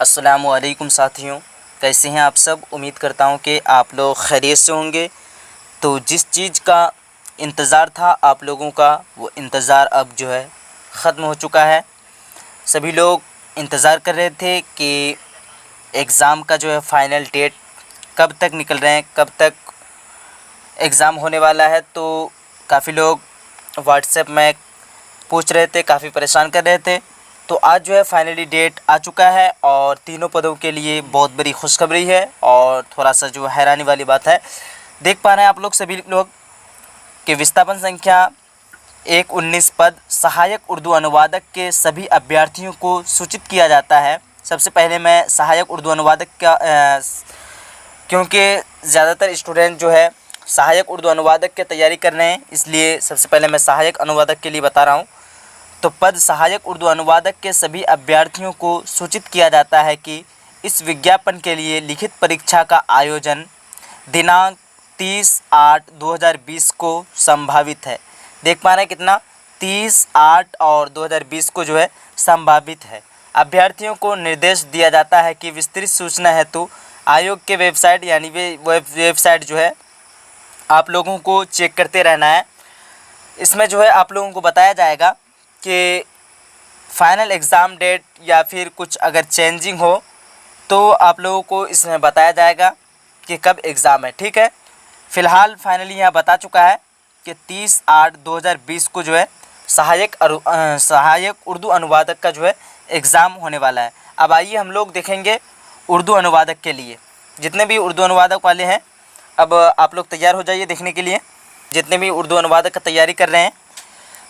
अस्सलामुअलैकुम साथियों, कैसे हैं आप सब। उम्मीद करता हूं कि आप लोग खैरियत से होंगे। तो जिस चीज़ का इंतज़ार था आप लोगों का, वो इंतज़ार अब जो है ख़त्म हो चुका है। सभी लोग इंतज़ार कर रहे थे कि एग्ज़ाम का जो है फ़ाइनल डेट कब तक निकल रहे हैं, कब तक एग्ज़ाम होने वाला है। तो काफ़ी लोग व्हाट्सएप में पूछ रहे थे, काफ़ी परेशान कर रहे थे। तो आज जो है फाइनली डेट आ चुका है और तीनों पदों के लिए बहुत बड़ी खुशखबरी है। और थोड़ा सा जो हैरानी वाली बात है, देख पा रहे हैं आप लोग सभी लोग कि विस्थापन संख्या 119 पद सहायक उर्दू अनुवादक के सभी अभ्यर्थियों को सूचित किया जाता है। सबसे पहले मैं सहायक उर्दू अनुवादक का क्योंकि ज़्यादातर स्टूडेंट जो है सहायक उर्दू अनुवादक की तैयारी कर रहे हैं, इसलिए सबसे पहले मैं सहायक अनुवादक के लिए बता रहा हूँ। तो पद सहायक उर्दू अनुवादक के सभी अभ्यर्थियों को सूचित किया जाता है कि इस विज्ञापन के लिए लिखित परीक्षा का आयोजन दिनांक 30/8/2020 को संभावित है। देख पा रहे हैं कितना, 30/8 और 2020 को जो है संभावित है। अभ्यर्थियों को निर्देश दिया जाता है कि विस्तृत सूचना हेतु आयोग के वेबसाइट यानी वेबसाइट जो है आप लोगों को चेक करते रहना है। इसमें जो है आप लोगों को बताया जाएगा कि फ़ाइनल एग्ज़ाम डेट या फिर कुछ अगर चेंजिंग हो तो आप लोगों को इसमें बताया जाएगा कि कब एग्ज़ाम है। ठीक है, फ़िलहाल फाइनली यहाँ बता चुका है कि 30/8/2020 को जो है सहायक उर्दू अनुवादक का जो है एग्ज़ाम होने वाला है। अब आइए हम लोग देखेंगे उर्दू अनुवादक के लिए, जितने भी उर्दू अनुवादक वाले हैं अब आप लोग तैयार हो जाइए देखने के लिए। जितने भी उर्दू अनुवादक का तैयारी कर रहे हैं,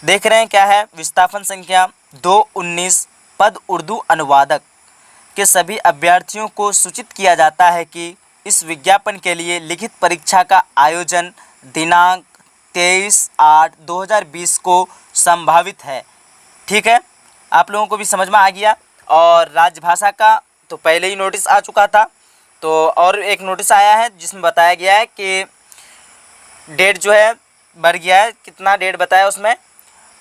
देख रहे हैं क्या है, विस्थापन संख्या 219 पद उर्दू अनुवादक के सभी अभ्यर्थियों को सूचित किया जाता है कि इस विज्ञापन के लिए लिखित परीक्षा का आयोजन दिनांक 23/8/2020 को संभावित है। ठीक है, आप लोगों को भी समझ में आ गया। और राजभाषा का तो पहले ही नोटिस आ चुका था, तो और एक नोटिस आया है जिसमें बताया गया है कि डेट जो है बढ़ गया है। कितना डेट बताया उसमें,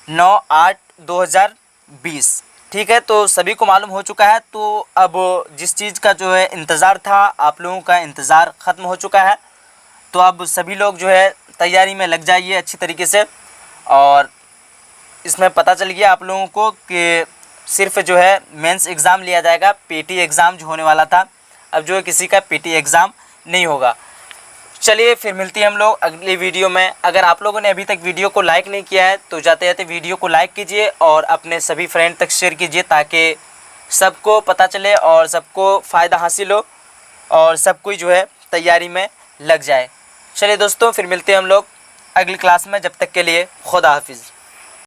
9/8/2020। ठीक है, तो सभी को मालूम हो चुका है। तो अब जिस चीज़ का जो है इंतज़ार था, आप लोगों का इंतज़ार ख़त्म हो चुका है। तो अब सभी लोग जो है तैयारी में लग जाइए अच्छी तरीके से। और इसमें पता चल गया आप लोगों को कि सिर्फ जो है मेंस एग्ज़ाम लिया जाएगा, पीटी एग्ज़ाम जो होने वाला था अब जो है किसी का पीटी एग्ज़ाम नहीं होगा। चलिए फिर मिलती है हम लोग अगली वीडियो में। अगर आप लोगों ने अभी तक वीडियो को लाइक नहीं किया है तो जाते जाते वीडियो को लाइक कीजिए और अपने सभी फ्रेंड तक शेयर कीजिए, ताकि सबको पता चले और सबको फ़ायदा हासिल हो और सब कोई जो है तैयारी में लग जाए। चलिए दोस्तों, फिर मिलते हैं हम लोग अगली क्लास में। जब तक के लिए खुदा हाफिज़।